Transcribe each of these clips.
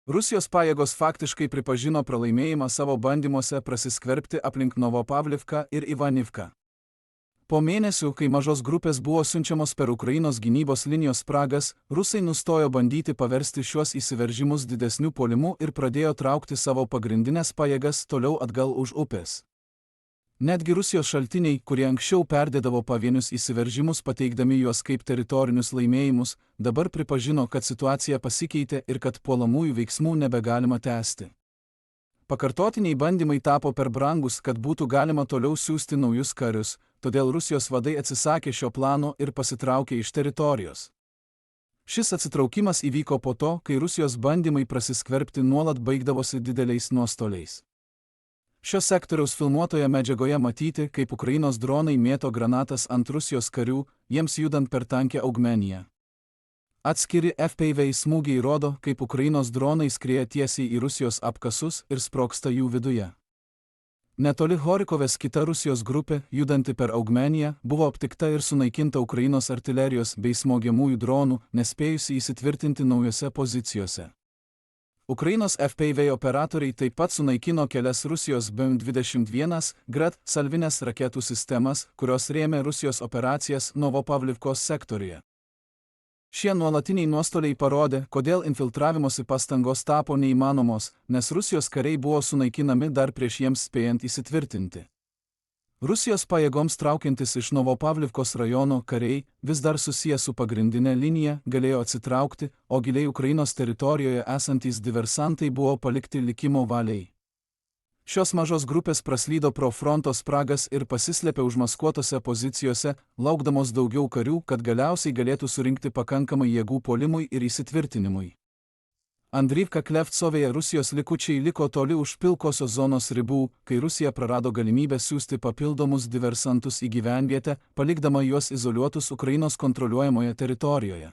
Rusijos pajėgos faktiškai pripažino pralaimėjimą savo bandymuose prasiskverbti aplink Novopavlivką ir Ivanivką. Po mėnesių, kai mažos grupės buvo siunčiamos per Ukrainos gynybos linijos spragas, rusai nustojo bandyti paversti šiuos įsiveržimus didesniu puolimu ir pradėjo traukti savo pagrindinės pajėgas toliau atgal už upės. Netgi Rusijos šaltiniai, kurie anksčiau perdėdavo pavienius įsiveržimus pateikdami juos kaip teritorinius laimėjimus, dabar pripažino, kad situacija pasikeitė ir kad puolamųjų veiksmų nebegalima tęsti. Pakartotiniai bandymai tapo per brangus, kad būtų galima toliau siųsti naujus karius, todėl Rusijos vadai atsisakė šio plano ir pasitraukė iš teritorijos. Šis atsitraukimas įvyko po to, kai Rusijos bandymai prasiskverbti nuolat baigdavosi dideliais nuostoliais. Šio sektoriaus filmuotoje medžiagoje matyti, kaip Ukrainos dronai mėto granatas ant Rusijos karių, jiems judant per tankę Augmeniją. Atskiri FPV smūgiai rodo, kaip Ukrainos dronai skrieja tiesiai į Rusijos apkasus ir sprogsta jų viduje. Netoli Horikovės kita Rusijos grupė, judanti per Augmeniją, buvo aptikta ir sunaikinta Ukrainos artilerijos bei smogiamųjų dronų, nespėjusi įsitvirtinti naujose pozicijose. Ukrainos FPV operatoriai taip pat sunaikino kelias Rusijos BM-21 Grad salvinės raketų sistemas, kurios rėmė Rusijos operacijas Novopavlivkos sektoriuje. Šie nuolatiniai nuostoliai parodė, kodėl infiltravimosi pastangos tapo neįmanomos, nes Rusijos kariai buvo sunaikinami dar prieš jiems spėjant įsitvirtinti. Rusijos pajėgoms traukiantis iš Novopavlivkos rajono kariai, vis dar susiję su pagrindinė linija, galėjo atsitraukti, o giliai Ukrainos teritorijoje esantys diversantai buvo palikti likimo valiai. Šios mažos grupės praslydo pro fronto spragas ir pasislėpė užmaskuotose pozicijose, laukdamos daugiau karių, kad galiausiai galėtų surinkti pakankamai jėgų puolimui ir įsitvirtinimui. Andriivka Klevcovėje Rusijos likučiai liko toli už pilkosios zonos ribų, kai Rusija prarado galimybę siųsti papildomus diversantus į gyvenvietę, palikdama juos izoliuotus Ukrainos kontroliuojamoje teritorijoje.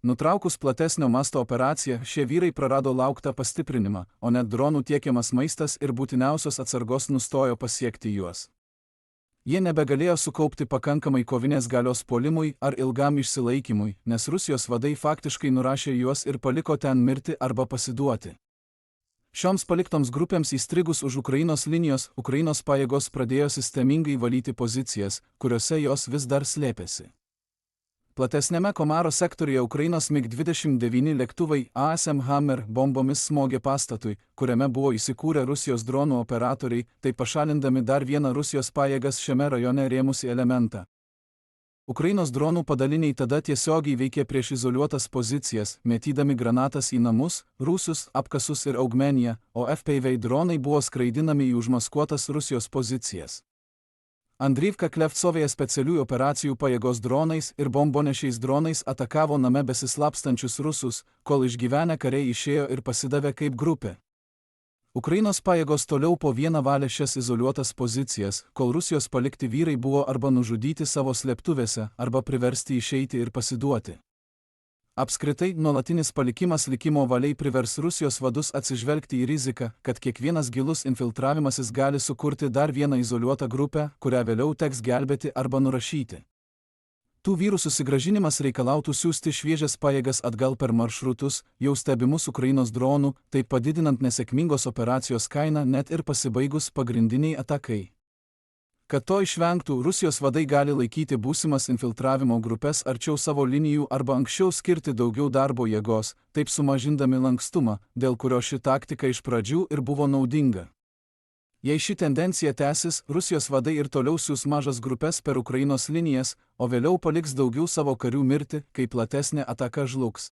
Nutraukus platesnio masto operaciją, šie vyrai prarado lauktą pastiprinimą, o net dronų tiekiamas maistas ir būtiniausios atsargos nustojo pasiekti juos. Jie nebegalėjo sukaupti pakankamai kovinės galios puolimui ar ilgam išsilaikymui, nes Rusijos vadai faktiškai nurašė juos ir paliko ten mirti arba pasiduoti. Šioms paliktoms grupėms įstrigus už Ukrainos linijos, Ukrainos pajėgos pradėjo sistemingai valyti pozicijas, kuriuose jos vis dar slėpėsi. Platesnėme Komaro sektoriuje Ukrainos MiG-29 lėktuvai ASM Hammer bombomis smogė pastatui, kuriame buvo įsikūrę Rusijos dronų operatoriai, taip pašalindami dar vieną Rusijos pajėgas šiame rajone rėmusį elementą. Ukrainos dronų padaliniai tada tiesiogiai veikė prieš izoliuotas pozicijas, mėtydami granatas į namus, rūsius, apkasus ir Augmeniją, o FPV dronai buvo skraidinami į užmaskuotas Rusijos pozicijas. Andriivka Klevcovėje specialiųjų operacijų pajėgos dronais ir bombonešiais dronais atakavo name besislapstančius rusus, kol išgyvenę kariai išėjo ir pasidavė kaip grupė. Ukrainos pajėgos toliau po vieną valė šias izoliuotas pozicijas, kol Rusijos palikti vyrai buvo arba nužudyti savo slėptuvėse, arba priversti išeiti ir pasiduoti. Apskritai, nuolatinis palikimas likimo valiai privers Rusijos vadus atsižvelgti į riziką, kad kiekvienas gilus infiltravimasis gali sukurti dar vieną izoliuotą grupę, kurią vėliau teks gelbėti arba nurašyti. Tų vyrų susigrąžinimas reikalautų siųsti šviežias pajėgas atgal per maršrutus, jau stebimus Ukrainos dronų, taip padidinant nesėkmingos operacijos kainą net ir pasibaigus pagrindiniai atakai. Kad to išvengtų, Rusijos vadai gali laikyti būsimas infiltravimo grupės arčiau savo linijų arba anksčiau skirti daugiau darbo jėgos, taip sumažindami lankstumą, dėl kurio ši taktika iš pradžių ir buvo naudinga. Jei ši tendencija tęsis, Rusijos vadai ir toliau siųs mažas grupės per Ukrainos linijas, o vėliau paliks daugiau savo karių mirti, kai platesnė ataka žlugs.